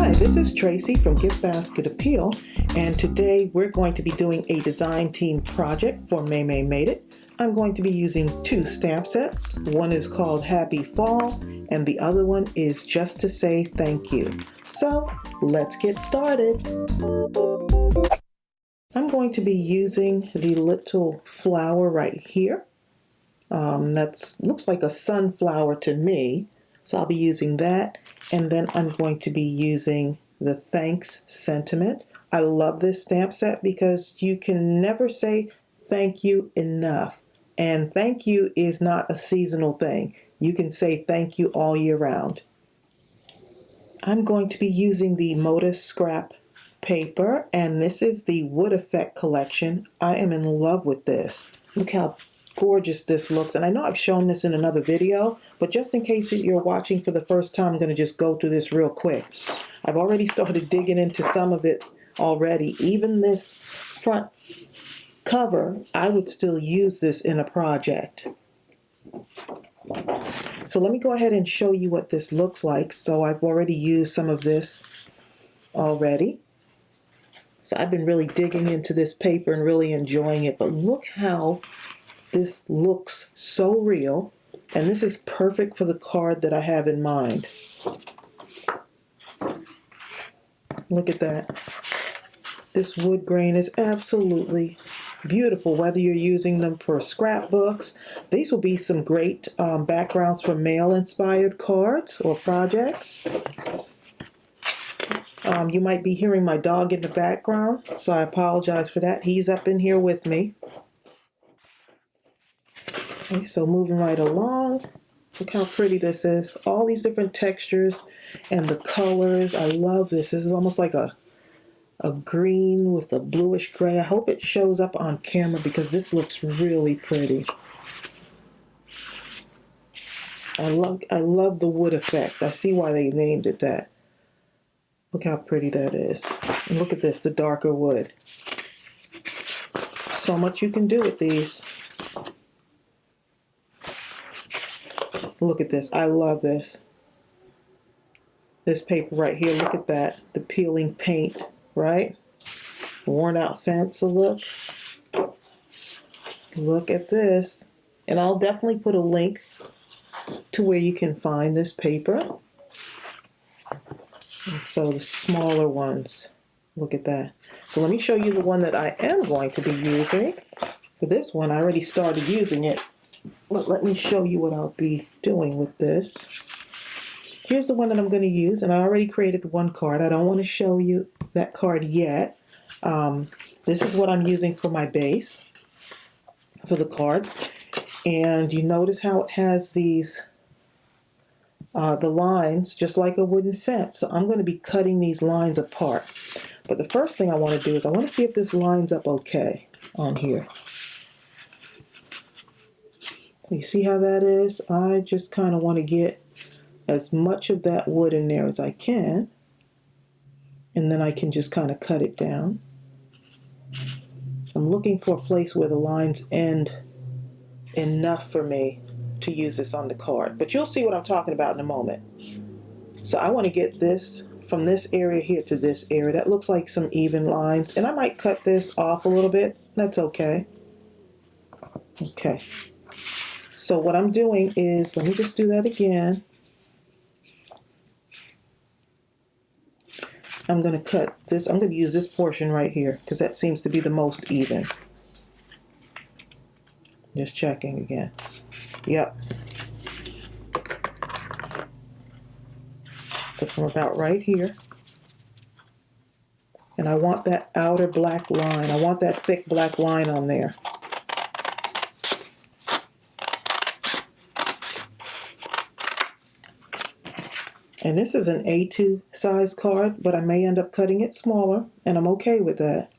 Hi, this is Tracey from GiftBasketAppeal, and today we're going to be doing a design team project for Maymay Made It. I'm going to be using two stamp sets. One is called Happy Fall, and the other one is Just to Say Thank You. So, let's get started. I'm going to be using the little flower right here. That looks like a sunflower to me. So I'll be using that, and then I'm going to be using the thanks sentiment. I love this stamp set because you can never say thank you enough. And thank you is not a seasonal thing. You can say thank you all year round. I'm going to be using the Modus scrap paper, and this is the Wood Effect collection. I am in love with this. Look how gorgeous this looks, and I know I've shown this in another video, but just in case you're watching for the first time, I'm going to just go through this real quick. I've already started digging into some of it already. Even this front cover, I would still use this in a project. So let me go ahead and show you what this looks like. So I've already used some of this already. So I've been really digging into this paper and really enjoying it, but look how this looks so real, and this is perfect for the card that I have in mind. Look at that. This wood grain is absolutely beautiful, whether you're using them for scrapbooks. These will be some great backgrounds for mail-inspired cards or projects. You might be hearing my dog in the background, so I apologize for that. He's up in here with me. Okay, so moving right along, look how pretty this is. All these different textures and the colors. I love this. This is almost like a green with a bluish gray. I hope it shows up on camera because this looks really pretty. I love the wood effect. I see why they named it that. Look how pretty that is. And look at this, the darker wood. So much you can do with these. Look at this. I love this. This paper right here, look at that. The peeling paint, right? Worn out fence, so look. Look at this. And I'll definitely put a link to where you can find this paper. And so the smaller ones, look at that. So let me show you the one that I am going to be using. For this one, I already started using it. But let me show you what I'll be doing with this. Here's the one that I'm going to use, and I already created one card. I don't want to show you that card yet. This is what I'm using for my base for the card. And you notice how it has these, the lines, just like a wooden fence. So I'm going to be cutting these lines apart. But the first thing I want to do is I want to see if this lines up okay on here. You see how that is? I just kind of want to get as much of that wood in there as I can. And then I can just kind of cut it down. I'm looking for a place where the lines end enough for me to use this on the card. But you'll see what I'm talking about in a moment. So I want to get this from this area here to this area. That looks like some even lines. And I might cut this off a little bit. That's okay. Okay. So what I'm doing is, let me just do that again. I'm going to cut this. I'm going to use this portion right here because that seems to be the most even. Just checking again. Yep. So from about right here. And I want that outer black line. I want that thick black line on there. And this is an A2 size card, but I may end up cutting it smaller, and I'm okay with that.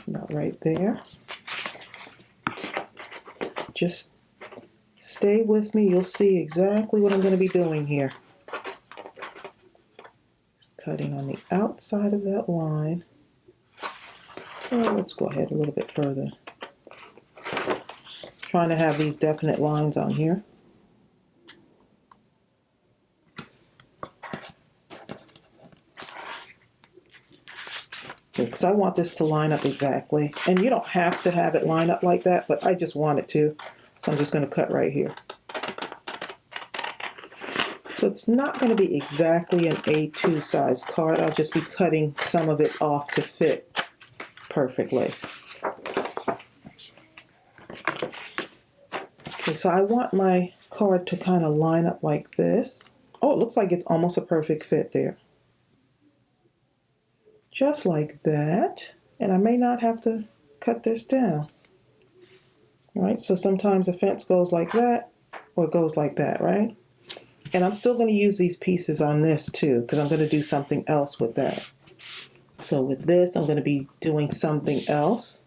About right there. Just stay with me. You'll see exactly what I'm going to be doing here. Cutting on the outside of that line. Oh, let's go ahead a little bit further. Trying to have these definite lines on here. because I want this to line up exactly. And you don't have to have it line up like that, but I just want it to. So I'm just going to cut right here. So it's not going to be exactly an A2 size card. I'll just be cutting some of it off to fit perfectly. Okay, so I want my card to kind of line up like this. Oh, it looks like it's almost a perfect fit there. Just like that. And I may not have to cut this down. All right, so sometimes a fence goes like that, or it goes like that, right? And I'm still going to use these pieces on this too, because I'm going to do something else with that. So with this, I'm going to be doing something else.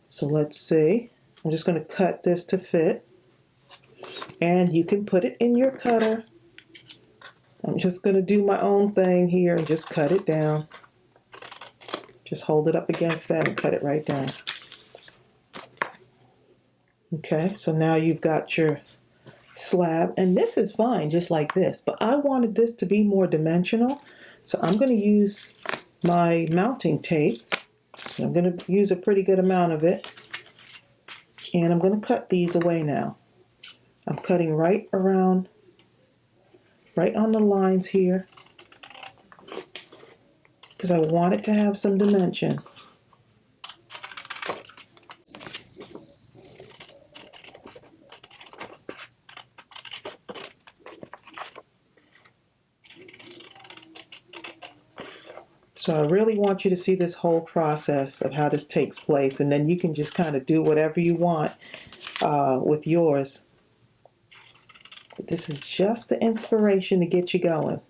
So let's see. I'm just going to cut this to fit. And you can put it in your cutter. I'm just going to do my own thing here and just cut it down. Just hold it up against that and cut it right down. Okay, so now you've got your slab, and this is fine just like this, but I wanted this to be more dimensional, so I'm going to use my mounting tape. I'm going to use a pretty good amount of it, and I'm going to cut these away now. I'm cutting right around, right on the lines here, because I want it to have some dimension. So I really want you to see this whole process of how this takes place, and then you can just kind of do whatever you want with yours. But this is just the inspiration to get you going.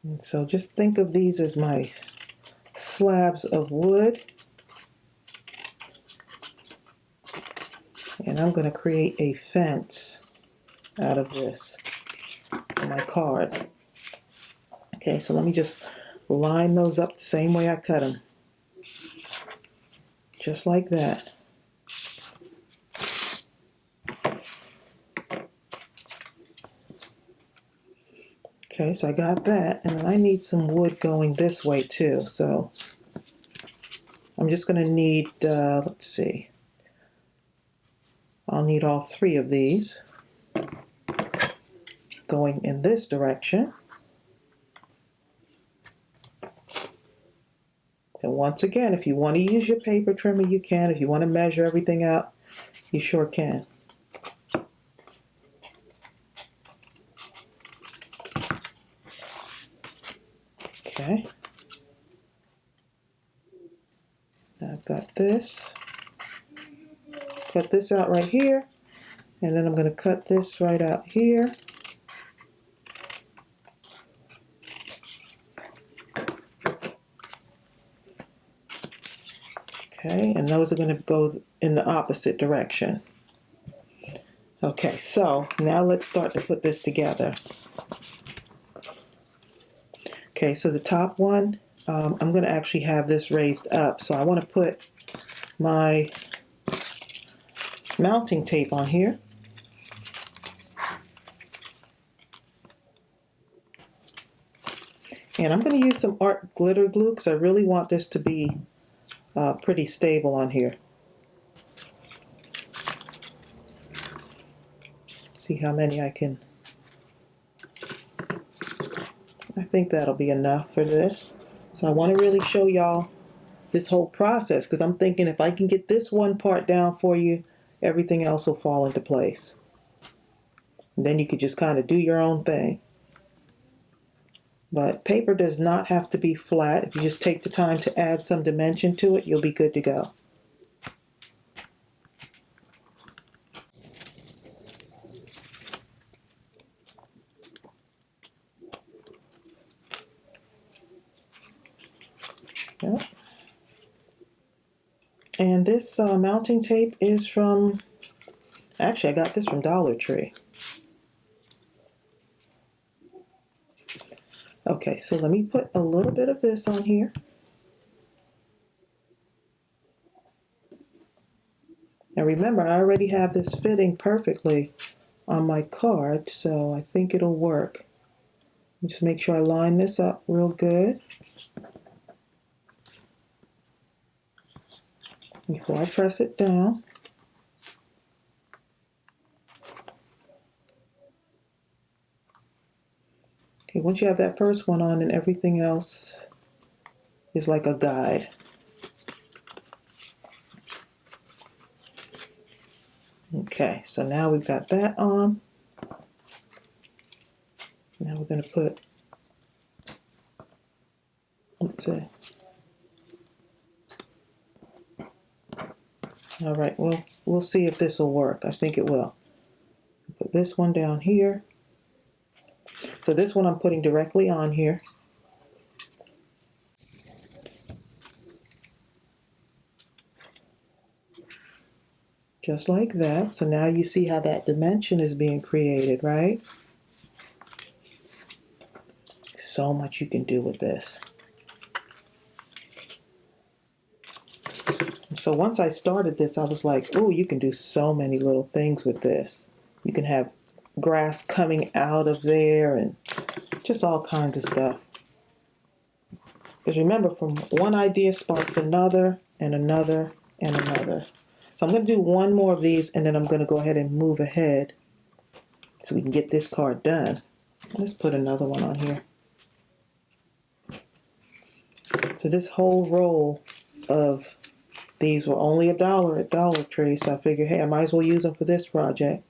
And so just think of these as my slabs of wood. And I'm going to create a fence out of this for my card. Okay, so let me just line those up the same way I cut them. Just like that. Okay, so I got that, and I need some wood going this way too. So I'm just going to need, let's see. I'll need all three of these going in this direction. And once again, if you want to use your paper trimmer, you can. If you want to measure everything out, you sure can. Okay. Now I've got this. Cut this out right here, and then I'm going to cut this right out here. Okay, and those are going to go in the opposite direction. Okay, so now let's start to put this together. Okay, so the top one, I'm going to actually have this raised up. So I want to put my mounting tape on here. And I'm going to use some art glitter glue because I really want this to be pretty stable on here. See how many I can. I think that'll be enough for this. So I want to really show y'all this whole process, because I'm thinking if I can get this one part down for you, everything else will fall into place. And then you could just kind of do your own thing. But paper does not have to be flat. If you just take the time to add some dimension to it, you'll be good to go. Yep. And this mounting tape is from, actually I got this from Dollar Tree. Okay, so let me put a little bit of this on here. Now remember, I already have this fitting perfectly on my card, so I think it'll work. Just make sure I line this up real good before I press it down. Okay, once you have that first one on, then everything else is like a guide. Okay, so now we've got that on. Now we're going to put, let's see. All right, well, we'll see if this will work. I think it will. Put this one down here. So this one I'm putting directly on here. Just like that. So now you see how that dimension is being created, right? So much you can do with this. So once I started this, I was like, oh, you can do so many little things with this. You can have grass coming out of there and just all kinds of stuff. Because remember, from one idea sparks another and another and another. So I'm going to do one more of these, and then I'm going to go ahead and move ahead so we can get this card done. Let's put another one on here. So this whole roll of these were only $1 at Dollar Tree, so I figured, hey, I might as well use them for this project.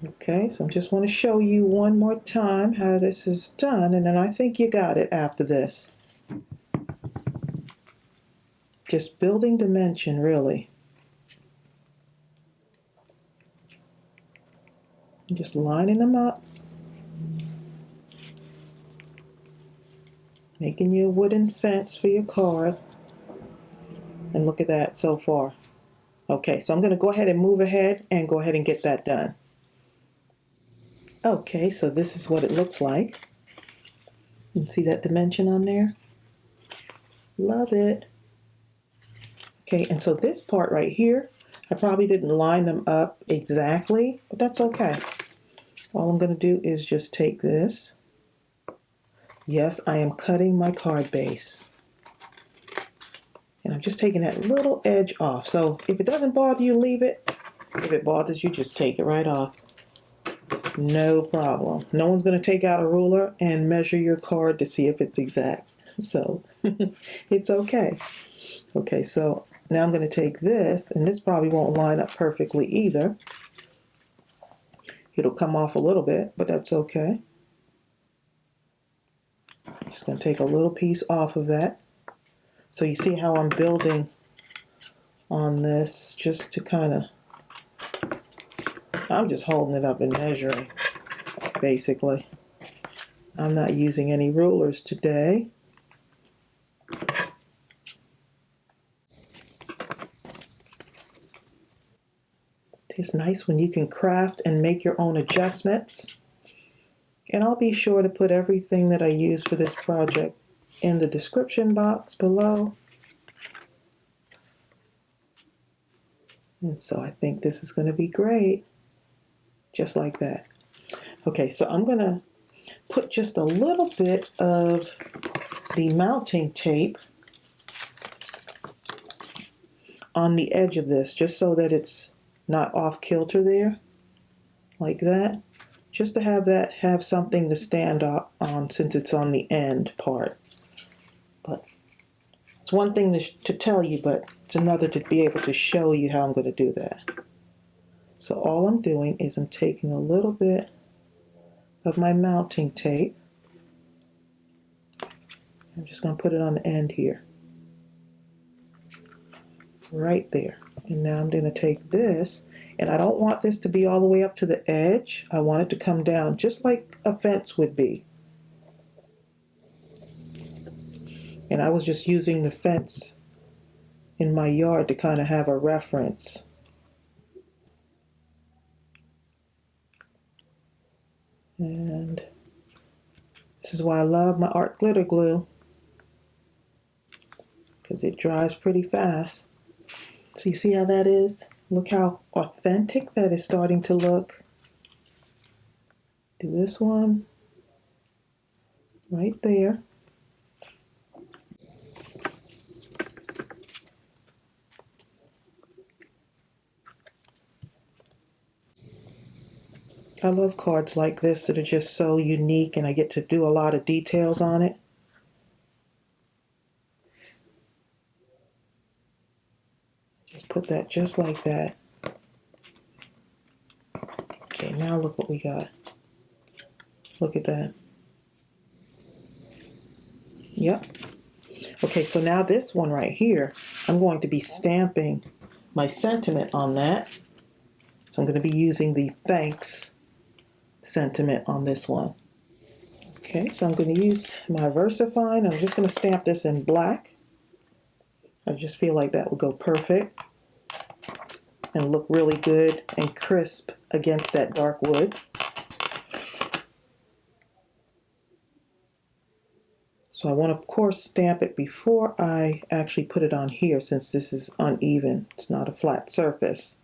Okay, so I just want to show you one more time how this is done, and then I think you got it after this. Just building dimension, really. Just lining them up. Making your wooden fence for your card. And look at that so far. Okay, so I'm going to go ahead and move ahead and go ahead and get that done. Okay, so this is what it looks like. You see that dimension on there? Love it. Okay, and so this part right here, I probably didn't line them up exactly, but that's okay. All I'm going to do is just take this. Yes, I am cutting my card base. And I'm just taking that little edge off. So if it doesn't bother you, leave it. If it bothers you, just take it right off. No problem. No one's going to take out a ruler and measure your card to see if it's exact. So it's okay. Okay, so now I'm going to take this, and this probably won't line up perfectly either. It'll come off a little bit, but that's okay. Just going to take a little piece off of that. So you see how I'm building on this just to kind of, I'm just holding it up and measuring, basically. I'm not using any rulers today. It's nice when you can craft and make your own adjustments. And I'll be sure to put everything that I use for this project in the description box below. And so I think this is going to be great. Just like that. Okay, so I'm going to put just a little bit of the mounting tape on the edge of this, just so that it's not off kilter there, like that. Just to have that have something to stand up on since it's on the end part. But it's one thing to tell you, but it's another to be able to show you how I'm going to do that. So all I'm doing is I'm taking a little bit of my mounting tape. I'm just going to put it on the end here. Right there. And now I'm going to take this, and I don't want this to be all the way up to the edge. I want it to come down just like a fence would be. And I was just using the fence in my yard to kind of have a reference. And this is why I love my art glitter glue, because it dries pretty fast. So you see how that is? Look how authentic that is starting to look. Do this one right there. I love cards like this that are just so unique, and I get to do a lot of details on it. Just put that just like that. Okay, now look what we got. Look at that. Yep. Okay, so now this one right here, I'm going to be stamping my sentiment on that. So I'm going to be using the thanks sentiment on this one. Okay, so I'm going to use my VersaFine. I'm just going to stamp this in black. I just feel like that would go perfect and look really good and crisp against that dark wood. So I want to, of course, stamp it before I actually put it on here, since this is uneven. It's not a flat surface.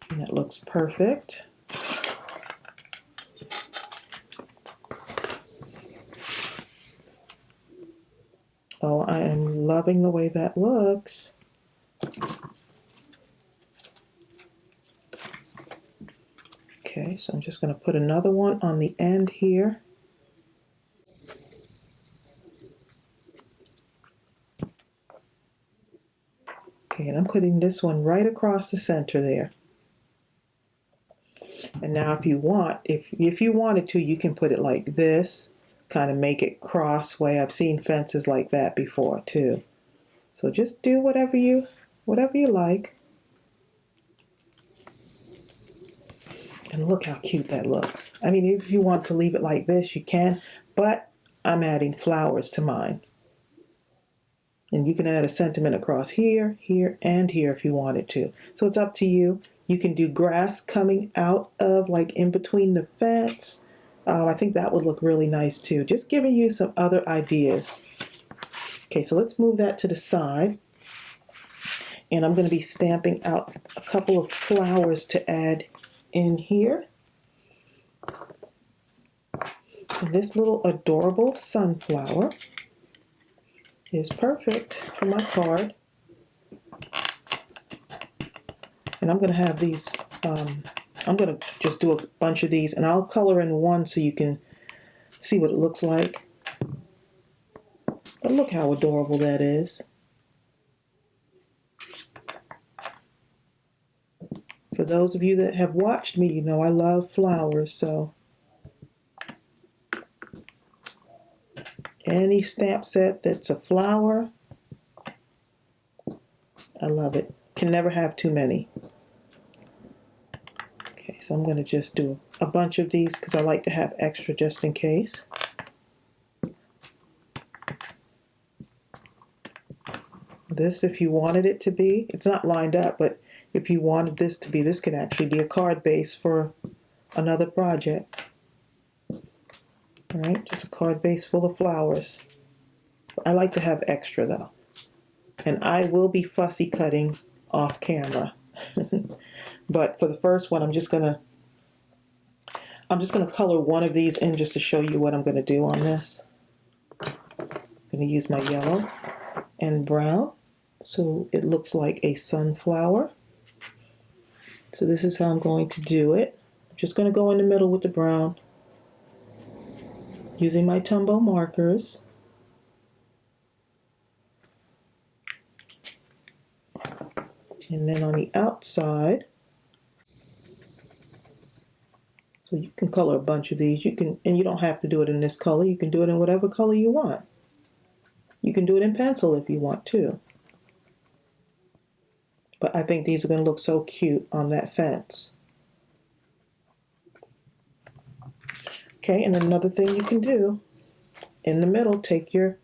And that looks perfect. Oh, I am loving the way that looks. Okay, so I'm just going to put another one on the end here. Okay, and I'm putting this one right across the center there. And now if you want, if you wanted to, you can put it like this, kind of make it cross way. I've seen fences like that before too. So just do whatever you like. And look how cute that looks. I mean, if you want to leave it like this, you can, but I'm adding flowers to mine. And you can add a sentiment across here, here, and here if you wanted to. So it's up to you. You can do grass coming out of, like, in between the fence. I think that would look really nice too. Just giving you some other ideas. Okay, so let's move that to the side. And I'm going to be stamping out a couple of flowers to add in here. And this little adorable sunflower is perfect for my card. And I'm going to have these, I'm going to just do a bunch of these, and I'll color in one so you can see what it looks like. But look how adorable that is. For those of you that have watched me, you know I love flowers, so any stamp set that's a flower, I love it. Can never have too many. Okay, so I'm going to just do a bunch of these because I like to have extra just in case. This, if you wanted it to be, it's not lined up, but if you wanted this to be, this could actually be a card base for another project. All right, just a card base full of flowers. I like to have extra though. And I will be fussy cutting off camera. But for the first one, I'm just gonna color one of these in just to show you what I'm gonna do on this. I'm gonna use my yellow and brown so it looks like a sunflower. So this is how I'm going to do it. I'm just going to go in the middle with the brown using my Tumbo markers. And then on the outside, so you can color a bunch of these. You can, and you don't have to do it in this color. You can do it in whatever color you want. You can do it in pencil if you want to. But I think these are going to look so cute on that fence. Okay, and another thing you can do, in the middle, take your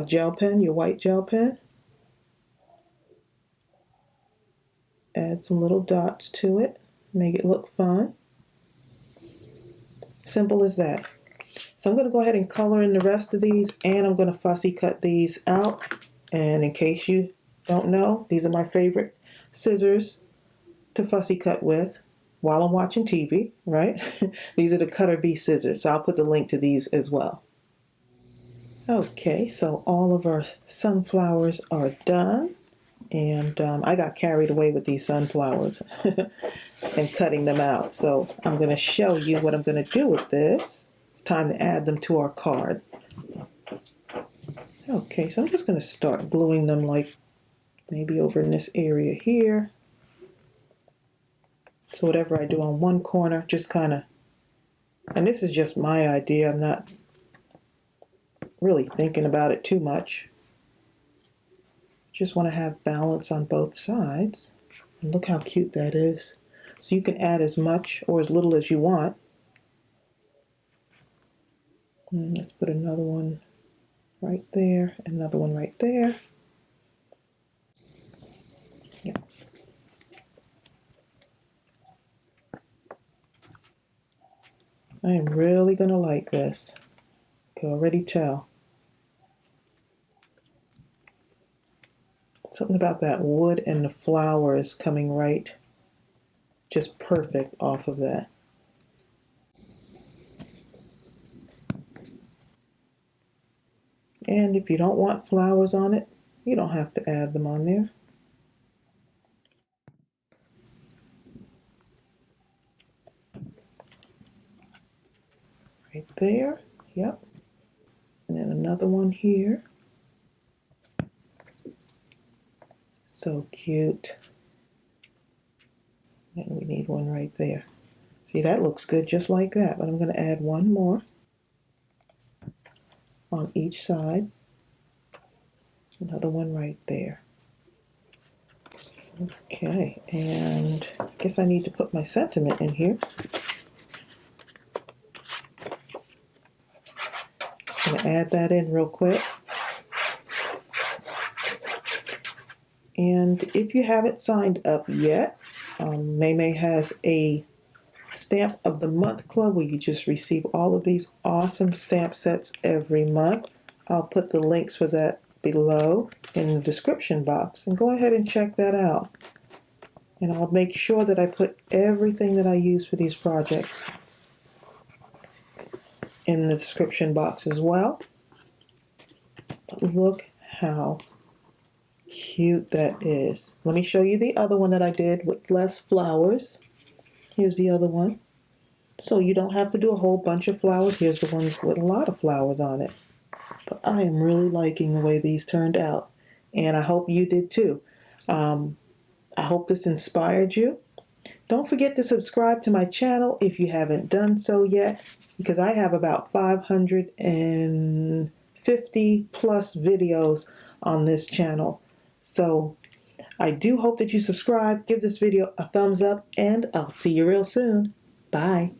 gel pen, your white gel pen. Add some little dots to it, make it look fun. Simple as that. So I'm going to go ahead and color in the rest of these, and I'm going to fussy cut these out. And in case you don't know, these are my favorite scissors to fussy cut with while I'm watching TV, right? These are the Cutter Bee scissors, so I'll put the link to these as well. Okay, so all of our sunflowers are done, and I got carried away with these sunflowers and cutting them out. So I'm going to show you what I'm going to do with this. It's time to add them to our card. Okay, so I'm just going to start gluing them like maybe over in this area here. So whatever I do on one corner, just kind of, and this is just my idea, I'm not really thinking about it too much. Just want to have balance on both sides. And look how cute that is. So you can add as much or as little as you want. And let's put another one right there, another one right there. Yeah. I am really going to like this. I can already tell. Something about that wood and the flowers coming right, just perfect off of that. And if you don't want flowers on it, you don't have to add them on there. Right there, yep. And then another one here. So cute. And we need one right there. See, that looks good just like that, but I'm going to add one more on each side. Another one right there. Okay, and I guess I need to put my sentiment in here. Just going to add that in real quick. And if you haven't signed up yet, Maymay has a Stamp of the Month Club where you just receive all of these awesome stamp sets every month. I'll put the links for that below in the description box, and go ahead and check that out. And I'll make sure that I put everything that I use for these projects in the description box as well. But look how cute that is. Let me show you the other one that I did with less flowers. Here's the other one. So you don't have to do a whole bunch of flowers. Here's the ones with a lot of flowers on it. But I am really liking the way these turned out. And I hope you did too. I hope this inspired you. Don't forget to subscribe to my channel if you haven't done so yet, because I have about 550 plus videos on this channel. So I do hope that you subscribe, give this video a thumbs up, and I'll see you real soon. Bye.